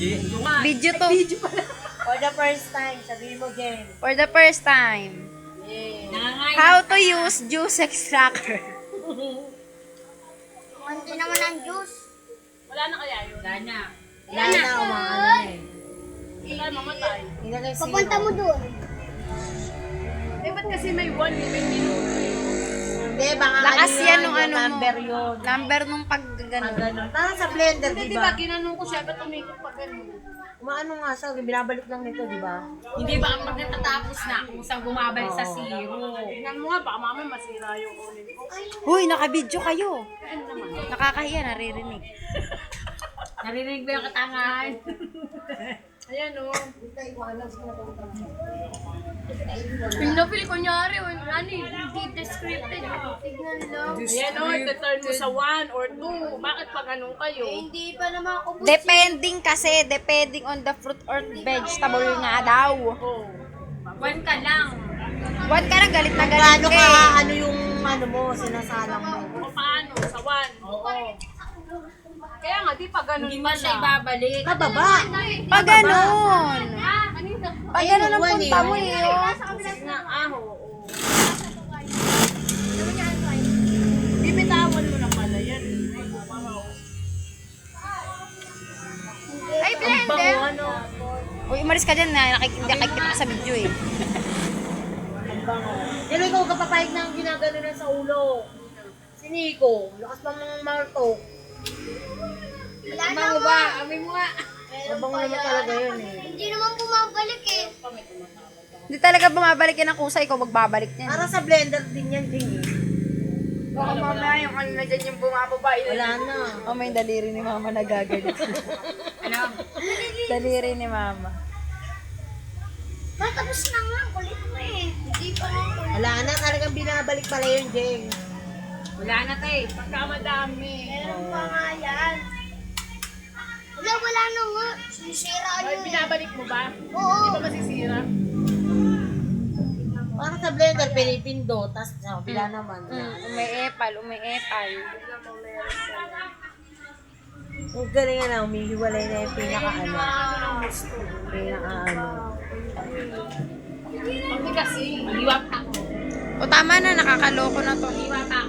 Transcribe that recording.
Video to. For the first time, sabihin mo, Jen. For the first time. How to use juice extractor. Hindi naman ang juice. Wala na kaya yun? Wala na, umaano na eh. Wala, mamatay. Ilagay zero. Papunta mo doon. Eh, ba't kasi may 1 may minuto eh? Hindi, baka Lakas ano yan nung yung ano mo. number yun. Number nung pag Pag gano'n. ganun. Parang sa blender, Hindi, di di ba, ba? ginanong ko siya, ba't umikot pa ganun? Umaano nga siya, binabalik lang nito, di ba? Hindi ba ang pagkatatapos na kung saan bumabalik sa zero? Tingnan mo nga, baka mamaya masira yung ulit ko. Huy, naka-video kayo. Nakakahiya, naririnig. Narinig ba yung katangahan? Ayan o. Pinapili ko nyari. Ano hindi descripted. Tignan lang. Ayan o, ito-turn mo sa 1 or 2. Bakit pa ganun kayo? Hindi pa naman ako Depending kasi, depending on the fruit or vegetable nga daw. Oh. 1 ka lang. Huwag ka na galit na galit Gaano ka ka, eh. ano yung ano mo, sinasalang mo. O paano? Sa 1? Oo. Kaya nga, di pa ganun Hindi pa mo siya siya. ibabalik. Kababa! Pag ganun. Pag ganun ang Ayun, punta mo eh. Oh. Na, oo. Bimitawan mo na pala yan. Ay, Ang blender. bango, ano. Uy, umalis ka dyan na. Nakikita ka sa video eh. Ang bango. Pero ikaw kapapahig na ang ginagano na sa ulo. Si Nico, lakas pa mga marto. Ano ba? Amin mo nga. Mabango naman talaga yun eh. Hindi naman bumabalik eh. Hindi talaga bumabalik yan ang kusay ko. Magbabalik yan. Para sa blender din yan, Ding eh. Baka mamaya yung ano na dyan yung bumababa. Wala na. Oh, may daliri ni mama nagagalit. Ano? Daliri ni mama. Tatapos na nga. Kulit mo eh. Hindi pa nga. Wala na, talagang binabalik pala yun, Jeng. Wala na tayo. Pagka madami. Meron pa nga yan. Wala na nga. Sinisira Ay, nyo eh. binabalik mo ba? Oo. Di ba masisira? Para sa blender, pinipindo, tapos sa kabila naman. Umiepal, umiepal. Ang galing nga na, umihiwalay na yung pinaka-ano. Pinaka-ano. Pag kasi, Iwa pa. O tama na, nakakaloko na to. Iwa pa